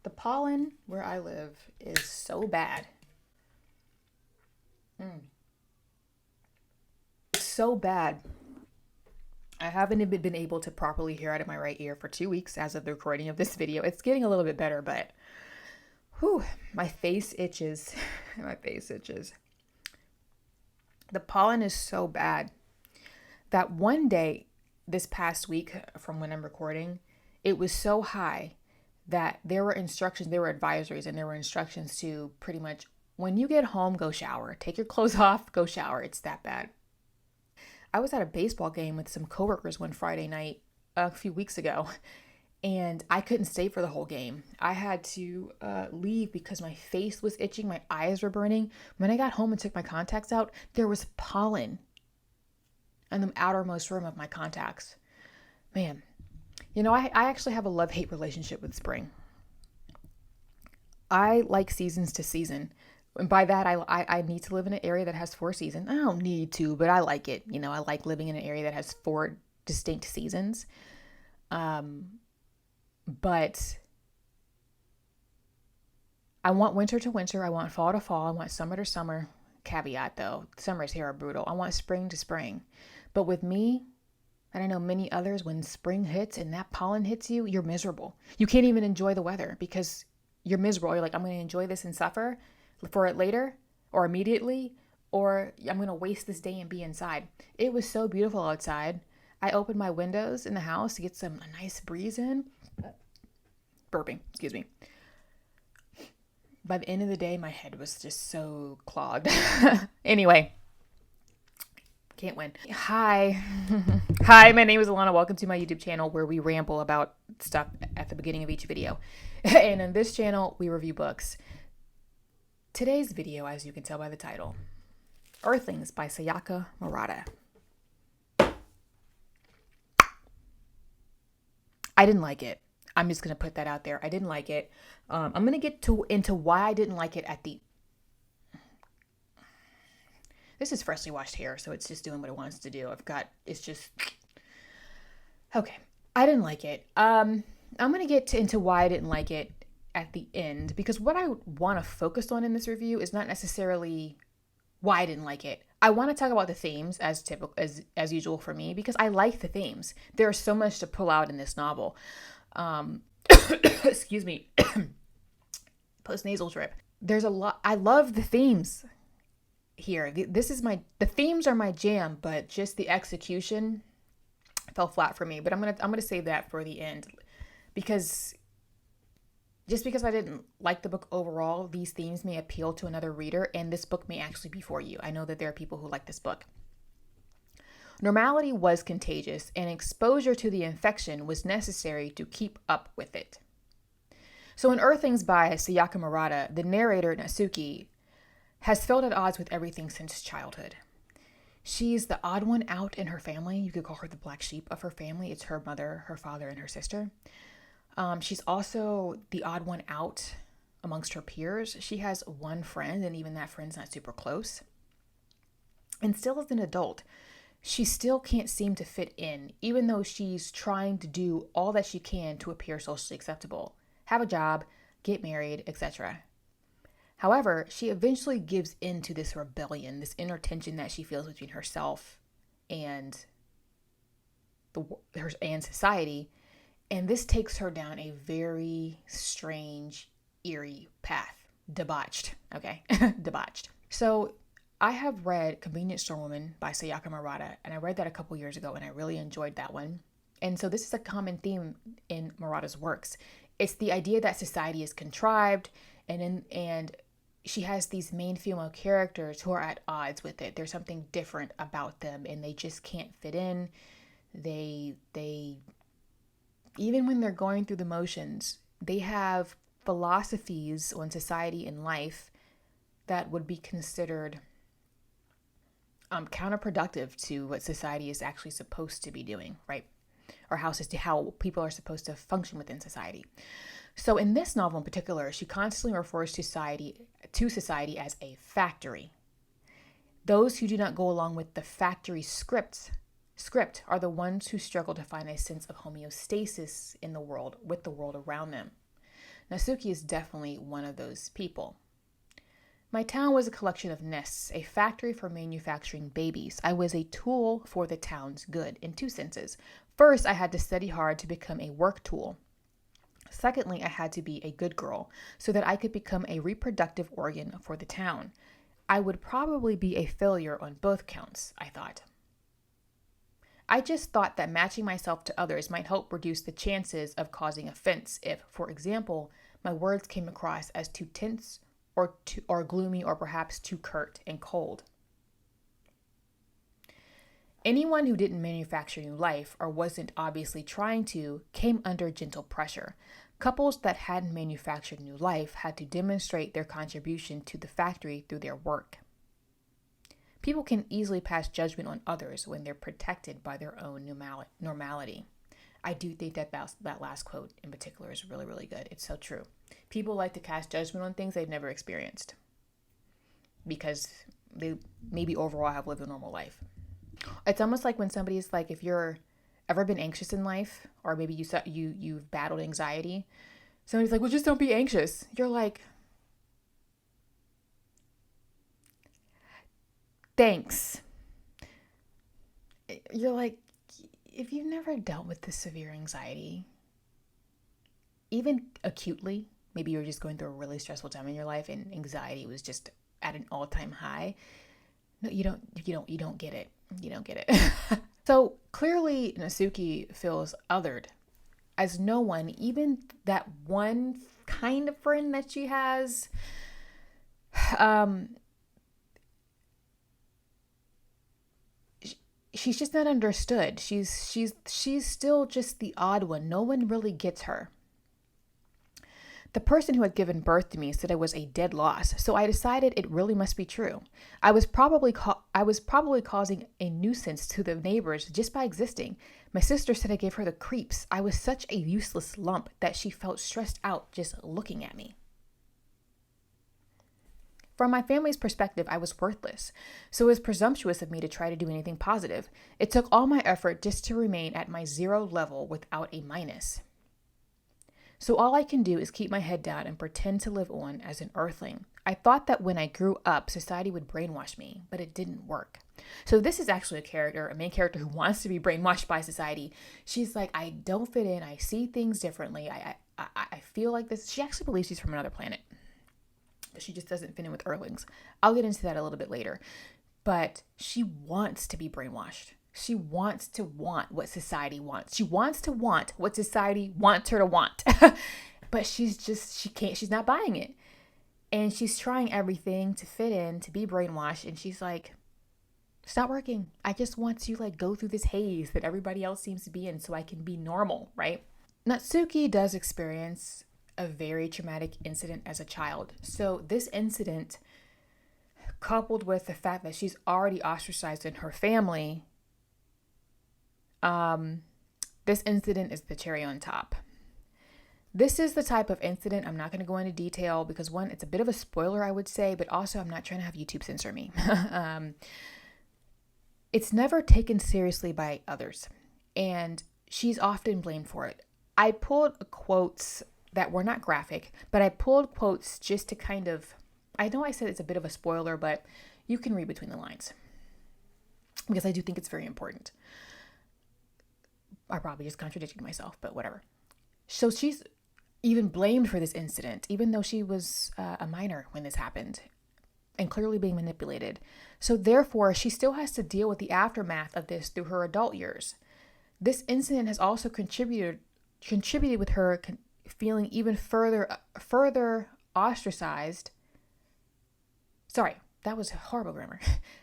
The pollen where I live is so bad. It's so bad. I haven't even been able to properly hear out of my right ear for 2 weeks as of the recording of this video. It's getting a little bit better, but whew, my face itches. My face itches. The pollen is so bad that one day this past week, from when I'm recording, it was so high that there were advisories, and there were instructions to pretty much, when you get home, go shower. Take your clothes off, go shower. It's that bad. I was at a baseball game with some coworkers one Friday night a few weeks ago, and I couldn't stay for the whole game. I had to leave because my face was itching, my eyes were burning. When I got home and took my contacts out, there was pollen in the outermost rim of my contacts. Man, I actually have a love-hate relationship with spring. I like seasons to season. And by that, I need to live in an area that has 4 seasons. I don't need to, but I like it. I like living in an area that has 4 distinct seasons. But I want winter to winter. I want fall to fall. I want summer to summer. Caveat though, summers here are brutal. I want spring to spring. But with me, and I know many others, when spring hits and that pollen hits you, you're miserable. You can't even enjoy the weather because you're miserable. You're like, I'm going to enjoy this and suffer for it later or immediately, or I'm going to waste this day and be inside. It was so beautiful outside. I opened my windows in the house to get a nice breeze in. Burping, excuse me. By the end of the day, my head was just so clogged. Anyway, can't win. Hi. Hi, my name is Alana. Welcome to my YouTube channel where we ramble about stuff at the beginning of each video. And in this channel, we review books. Today's video, as you can tell by the title, Earthlings by Sayaka Murata. I didn't like it. I'm just going to put that out there. I didn't like it. I'm going to get into why I didn't like it at the... This is freshly washed hair, so it's just doing what it wants to do. It's just... Okay. I didn't like it. I'm going to get into why I didn't like it at the end, because what I want to focus on in this review is not necessarily why I didn't like it. I want to talk about the themes as typical as usual for me, because I like the themes. There's so much to pull out in this novel. Excuse me. Post-nasal drip. There's a lot. I love the themes here. The themes are my jam, but just the execution fell flat for me. But I'm gonna save that for the end, because I didn't like the book overall, these themes may appeal to another reader, and this book may actually be for you. I know that there are people who like this book. Normality was contagious, and exposure to the infection was necessary to keep up with it. So in Earthlings by Sayaka Murata, the narrator, Natsuki, has felt at odds with everything since childhood. She's the odd one out in her family. You could call her the black sheep of her family. It's her mother, her father, and her sister. She's also the odd one out amongst her peers. She has one friend, and even that friend's not super close. And still as an adult, she still can't seem to fit in, even though she's trying to do all that she can to appear socially acceptable, have a job, get married, etc. However, she eventually gives in to this rebellion, this inner tension that she feels between herself and society, and this takes her down a very strange, eerie path. Debauched, okay? Debauched. So I have read Convenience Store Woman by Sayaka Murata, and I read that a couple years ago, and I really enjoyed that one. And so this is a common theme in Murata's works. It's the idea that society is contrived, and she has these main female characters who are at odds with it. There's something different about them, and they just can't fit in. They even when they're going through the motions, they have philosophies on society and life that would be considered counterproductive to what society is actually supposed to be doing, right? Or how people are supposed to function within society. So in this novel in particular, she constantly refers to society as a factory. Those who do not go along with the factory script are the ones who struggle to find a sense of homeostasis in the world, with the world around them. Natsuki is definitely one of those people. My town was a collection of nests, a factory for manufacturing babies. I was a tool for the town's good in two senses. First, I had to study hard to become a work tool. Secondly, I had to be a good girl so that I could become a reproductive organ for the town. I would probably be a failure on both counts, I thought. I just thought that matching myself to others might help reduce the chances of causing offense if, for example, my words came across as too tense or gloomy or perhaps too curt and cold. Anyone who didn't manufacture new life or wasn't obviously trying to came under gentle pressure. Couples that hadn't manufactured new life had to demonstrate their contribution to the factory through their work. People can easily pass judgment on others when they're protected by their own normality. I do think that last quote in particular is really, really good. It's so true. People like to cast judgment on things they've never experienced because they maybe overall have lived a normal life. It's almost like when somebody's like, if you're ever been anxious in life, or maybe you've battled anxiety, somebody's like, well, just don't be anxious. You're like, thanks. You're like, if you've never dealt with this severe anxiety, even acutely, maybe you're just going through a really stressful time in your life and anxiety was just at an all-time high. No, you don't get it. You don't get it. So clearly Natsuki feels othered, as no one, even that one kind of friend that she has, she's just not understood. She's still just the odd one. No one really gets her. The person who had given birth to me said I was a dead loss, so I decided it really must be true. I was probably causing a nuisance to the neighbors just by existing. My sister said I gave her the creeps. I was such a useless lump that she felt stressed out just looking at me. From my family's perspective, I was worthless, so it was presumptuous of me to try to do anything positive. It took all my effort just to remain at my 0 level without a minus. So all I can do is keep my head down and pretend to live on as an earthling. I thought that when I grew up, society would brainwash me, but it didn't work. So this is actually a main character who wants to be brainwashed by society. She's like, I don't fit in. I see things differently. I feel like this. She actually believes she's from another planet, but she just doesn't fit in with Earthlings. I'll get into that a little bit later. But she wants to be brainwashed. She wants to want what society wants. She wants to want what society wants her to want. But she's not buying it. And she's trying everything to fit in, to be brainwashed. And she's like, it's not working. I just want to go through this haze that everybody else seems to be in so I can be normal, right? Natsuki does experience a very traumatic incident as a child. So this incident, coupled with the fact that she's already ostracized in her family, this incident is the cherry on top. This is the type of incident, I'm not going to go into detail because one, it's a bit of a spoiler, I would say, but also I'm not trying to have YouTube censor me. It's never taken seriously by others, and she's often blamed for it. I pulled quotes that were not graphic, but I pulled quotes just to I know I said it's a bit of a spoiler, but you can read between the lines because I do think it's very important. I probably just contradicted myself, but whatever. So she's even blamed for this incident, even though she was a minor when this happened and clearly being manipulated. So therefore, she still has to deal with the aftermath of this through her adult years. This incident has also contributed with her feeling even further ostracized. Sorry, that was horrible grammar.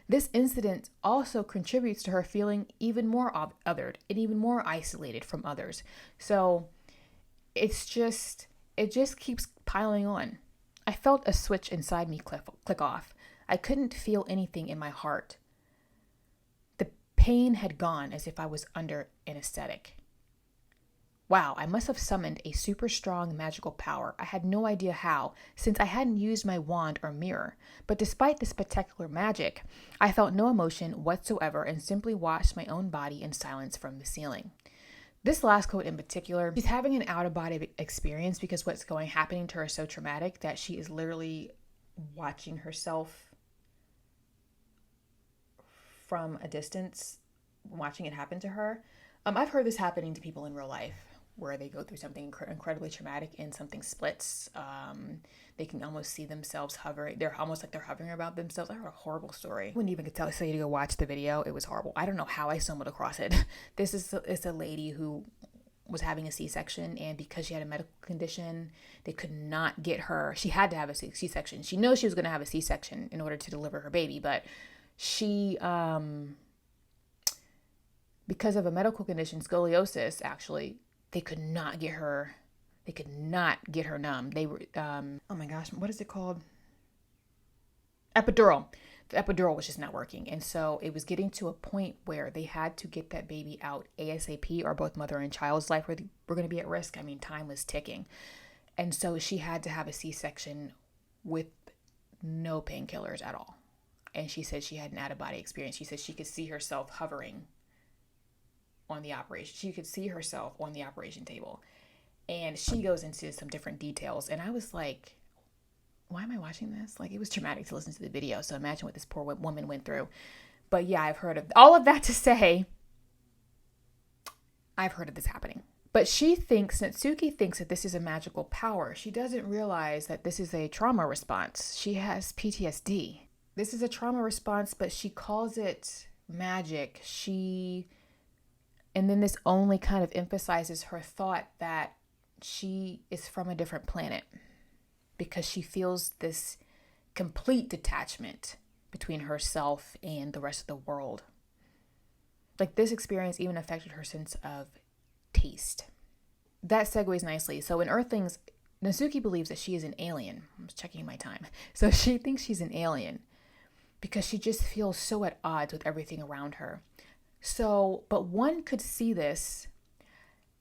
This incident also contributes to her feeling even more othered and even more isolated from others. So it just keeps piling on. I felt a switch inside me click off. I couldn't feel anything in my heart. The pain had gone as if I was under anesthetic. Wow, I must have summoned a super strong magical power. I had no idea how, since I hadn't used my wand or mirror. But despite the spectacular magic, I felt no emotion whatsoever and simply watched my own body in silence from the ceiling. This last quote in particular, she's having an out-of-body experience because what's happening to her is so traumatic that she is literally watching herself from a distance, watching it happen to her. I've heard this happening to people in real life where they go through something incredibly traumatic and something splits. They can almost see themselves hovering. They're almost like they're hovering about themselves. I heard a horrible story. I wouldn't even tell you to go watch the video. It was horrible. I don't know how I stumbled across it. It's a lady who was having a C-section, and because she had a medical condition, they could not get her. She had to have a C-section. She knows she was going to have a C-section in order to deliver her baby, but she, because of a medical condition, scoliosis, actually, they could not get her numb. They were, oh my gosh, what is it called? Epidural. The epidural was just not working. And so it was getting to a point where they had to get that baby out ASAP, or both mother and child's life were going to be at risk. I mean, time was ticking. And so she had to have a C-section with no painkillers at all. And she said she had an out-of-body experience. She said she could see herself hovering on the operation. She could see herself on the operation table. And she goes into some different details. And I was like, why am I watching this? Like, it was traumatic to listen to the video. So imagine what this poor woman went through. But yeah, I've heard of all of that to say, I've heard of this happening. But Natsuki thinks that this is a magical power. She doesn't realize that this is a trauma response. She has PTSD. This is a trauma response, but she calls it magic. And then this only kind of emphasizes her thought that she is from a different planet, because she feels this complete detachment between herself and the rest of the world. Like, this experience even affected her sense of taste. That segues nicely. So in Earthlings, Natsuki believes that she is an alien. I'm checking my time. So she thinks she's an alien because she just feels so at odds with everything around her. So, but one could see this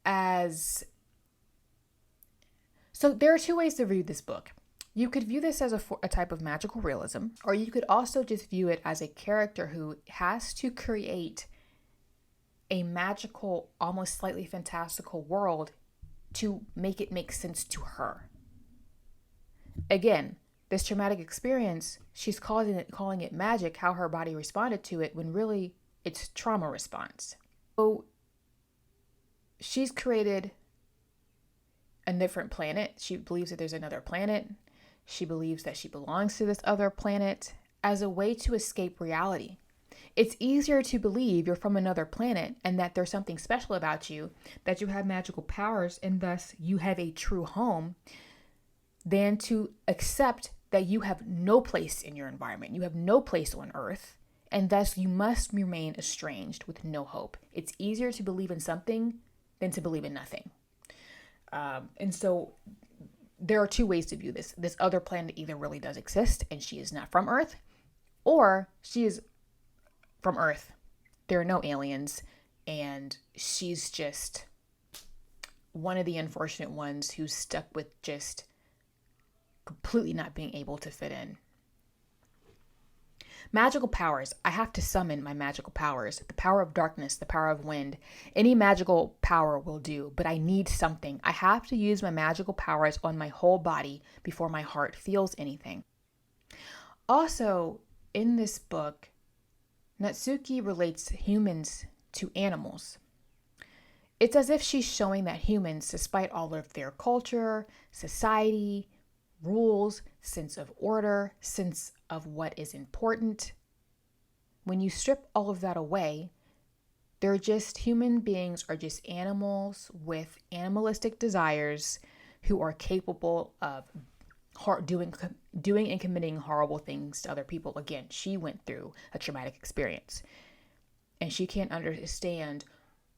as... So there are two ways to view this book. You could view this as a type of magical realism, or you could also just view it as a character who has to create a magical, almost slightly fantastical world to make it make sense to her. Again, this traumatic experience, she's calling it magic, how her body responded to it, when really it's trauma response. So she's created a different planet. She believes that there's another planet. She believes that she belongs to this other planet as a way to escape reality. It's easier to believe you're from another planet and that there's something special about you, that you have magical powers and thus you have a true home, than to accept that you have no place in your environment. You have no place on Earth, and thus you must remain estranged with no hope. It's easier to believe in something than to believe in nothing. And so there are two ways to view this. This other planet either really does exist and she is not from Earth, or she is from Earth. There are no aliens, and she's just one of the unfortunate ones who's stuck with just completely not being able to fit in. Magical powers. I have to summon my magical powers. The power of darkness, the power of wind. Any magical power will do, but I need something. I have to use my magical powers on my whole body before my heart feels anything. Also, in this book, Natsuki relates humans to animals. It's as if she's showing that humans, despite all of their culture, society, rules, sense of order, sense of what is important, when you strip all of that away, human beings are just animals with animalistic desires who are capable of doing and committing horrible things to other people. Again, she went through a traumatic experience, and she can't understand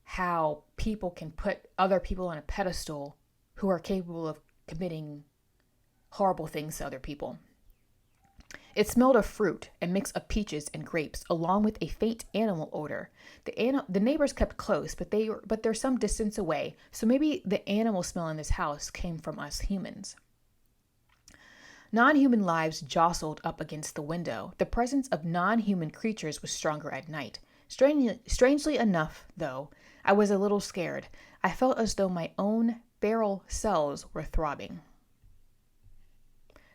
how people can put other people on a pedestal who are capable of committing horrible things to other people. It smelled of fruit, a mix of peaches and grapes, along with a faint animal odor. The neighbors kept close, but they're some distance away, so maybe the animal smell in this house came from us humans. Non-human lives jostled up against the window. The presence of non-human creatures was stronger at night. Strangely enough, though, I was a little scared. I felt as though my own feral cells were throbbing.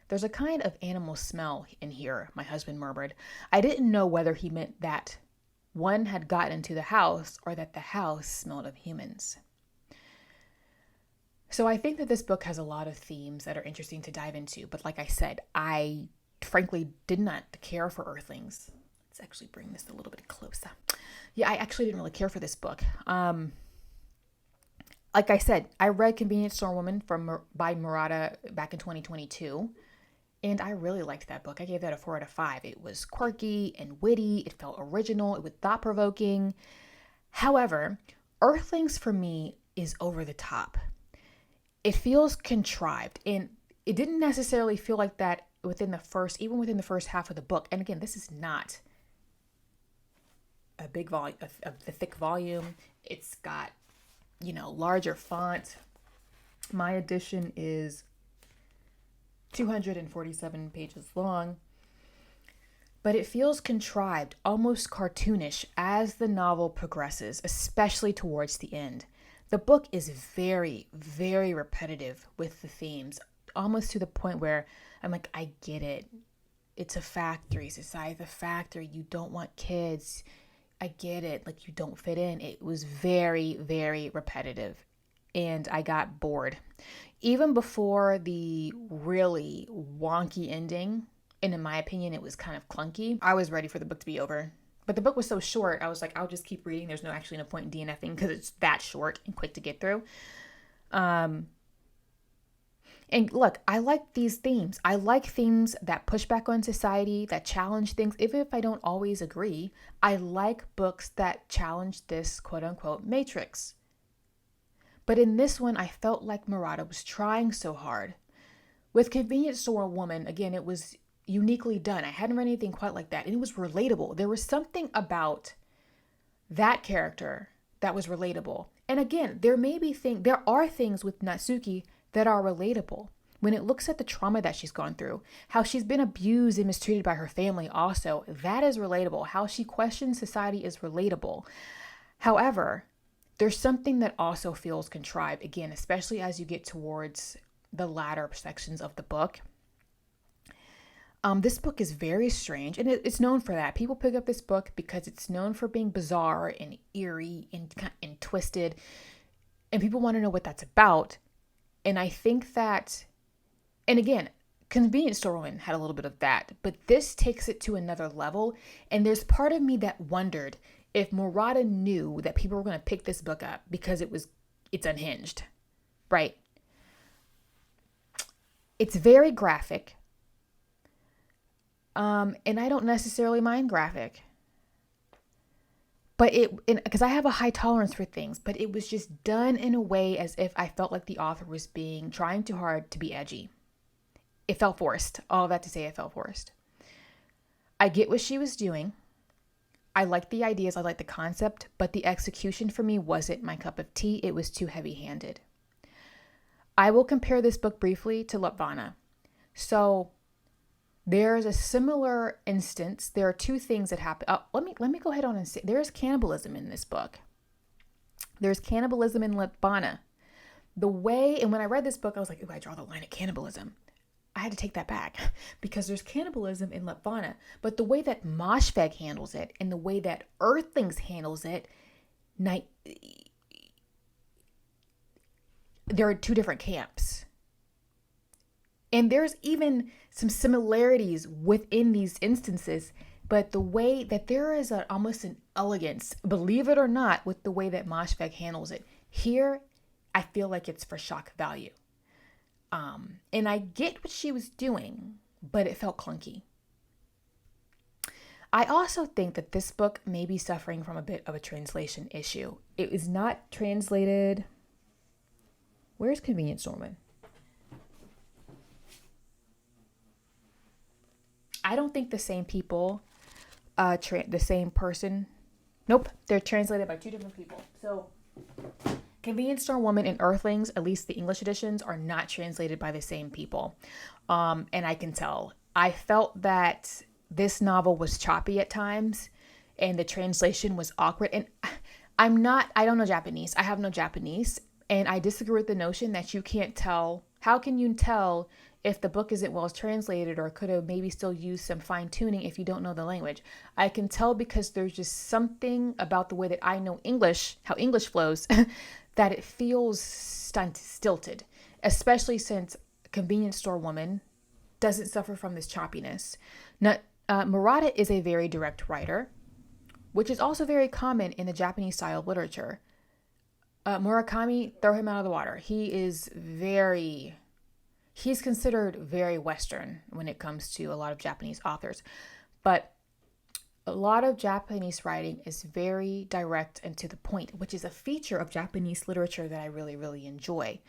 There's a kind of animal smell in here, my husband murmured. I didn't know whether he meant that one had gotten into the house or that the house smelled of humans. So I think that this book has a lot of themes that are interesting to dive into. But like I said, I frankly did not care for Earthlings. Let's actually bring this a little bit closer. Yeah, I actually didn't really care for this book. Like I said, I read Convenience Store Woman by Murata back in 2022. And I really liked that book. I gave that a 4 out of 5. It was quirky and witty. It felt original. It was thought-provoking. However, Earthlings for me is over the top. It feels contrived, and it didn't necessarily feel like that within the first half of the book. And again, this is not a big volume, a thick volume. It's got, larger font. My edition is 247 pages long, but it feels contrived, almost cartoonish as the novel progresses, especially towards the end. The book is very, very repetitive with the themes, almost to the point where I'm like, I get it. It's a factory, society, the factory. You don't want kids. I get it. Like, you don't fit in. It was very, very repetitive, and I got bored. Even before the really wonky ending, and in my opinion, it was kind of clunky, I was ready for the book to be over. But the book was so short, I was like, I'll just keep reading. There's actually no point in DNFing because it's that short and quick to get through. And look, I like these themes. I like themes that push back on society, that challenge things, even if I don't always agree. I like books that challenge this quote-unquote matrix. But in this one, I felt like Murata was trying so hard. With Convenience Store Woman, again, it was uniquely done. I hadn't read anything quite like that. And it was relatable. There was something about that character that was relatable. And again, there are things with Natsuki that are relatable. When it looks at the trauma that she's gone through, how she's been abused and mistreated by her family also, that is relatable. How she questions society is relatable. However, there's something that also feels contrived, again, especially as you get towards the latter sections of the book. This book is very strange, and it's known for that. People pick up this book because it's known for being bizarre and eerie and twisted, and people want to know what that's about. And I think that, and again, Convenience Store Woman had a little bit of that, but this takes it to another level. And there's part of me that wondered if Murata knew that people were going to pick this book up because it's unhinged, right? It's very graphic. And I don't necessarily mind graphic, but because I have a high tolerance for things, but it was just done in a way as if I felt like the author was trying too hard to be edgy. It felt forced. All that to say, it felt forced. I get what she was doing. I like the ideas. I like the concept, but the execution for me wasn't my cup of tea. It was too heavy-handed. I will compare this book briefly to Lapvana. So there's a similar instance. There are two things that happen. Let me go ahead on and say there's cannibalism in this book. There's cannibalism in Lapvana. And when I read this book, I was like, ooh, I draw the line at cannibalism. I had to take that back because there's cannibalism in Lapvana. But the way that Moshfegh handles it and the way that Earthlings handles it, there are two different camps. And there's even some similarities within these instances, but the way that there is almost an elegance, believe it or not, with the way that Moshfegh handles it. Here, I feel like it's for shock value. And I get what she was doing, but it felt clunky. I also think that this book may be suffering from a bit of a translation issue. It is not translated. Where's Convenience Store Woman? I don't think the same people, the same person. Nope, they're translated by two different people. So Convenience Store Woman and Earthlings, at least the English editions, are not translated by the same people. And I can tell. I felt that this novel was choppy at times and the translation was awkward. And I don't know Japanese. I have no Japanese. And I disagree with the notion that you can't tell. How can you tell if the book isn't well translated or could have maybe still used some fine tuning if you don't know the language? I can tell because there's just something about the way that I know English, how English flows, that it feels stilted, especially since Convenience Store Woman doesn't suffer from this choppiness. Now, Murata is a very direct writer, which is also very common in the Japanese style of literature. Murakami, throw him out of the water. He's considered very Western when it comes to a lot of Japanese authors. But a lot of Japanese writing is very direct and to the point, which is a feature of Japanese literature that I really, really enjoy.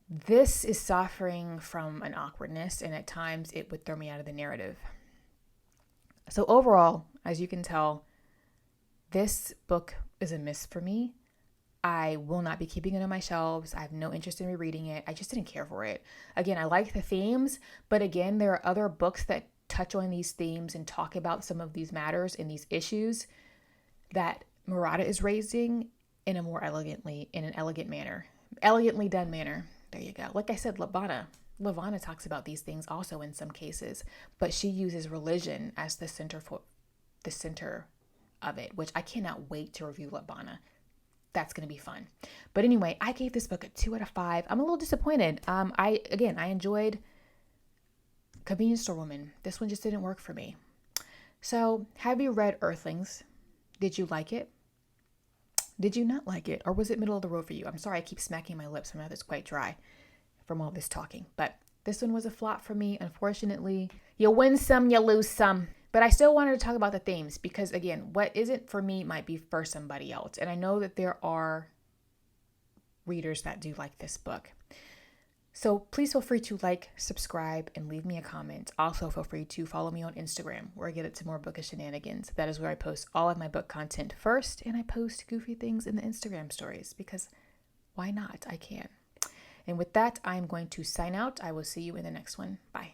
This is suffering from an awkwardness, and at times it would throw me out of the narrative. So overall, as you can tell, this book is a miss for me. I will not be keeping it on my shelves. I have no interest in rereading it. I just didn't care for it. Again, I like the themes, but again, there are other books that touch on these themes and talk about some of these matters and these issues that Murata is raising in an elegant manner. Elegantly done manner. There you go. Like I said, Lavana talks about these things also in some cases, but she uses religion as the center of it, which I cannot wait to review Lavana. That's going to be fun. But anyway, I gave this book a 2 out of 5. I'm a little disappointed. I enjoyed Convenience Store Woman. This one just didn't work for me. So, have you read Earthlings? Did you like it? Did you not like it? Or was it middle of the road for you? I'm sorry, I keep smacking my lips. My mouth is quite dry from all this talking. But this one was a flop for me, unfortunately. You win some, you lose some. But I still wanted to talk about the themes because, again, what isn't for me might be for somebody else. And I know that there are readers that do like this book. So please feel free to like, subscribe, and leave me a comment. Also, feel free to follow me on Instagram where I get into more bookish shenanigans. That is where I post all of my book content first, and I post goofy things in the Instagram stories because why not? I can. And with that, I'm going to sign out. I will see you in the next one. Bye.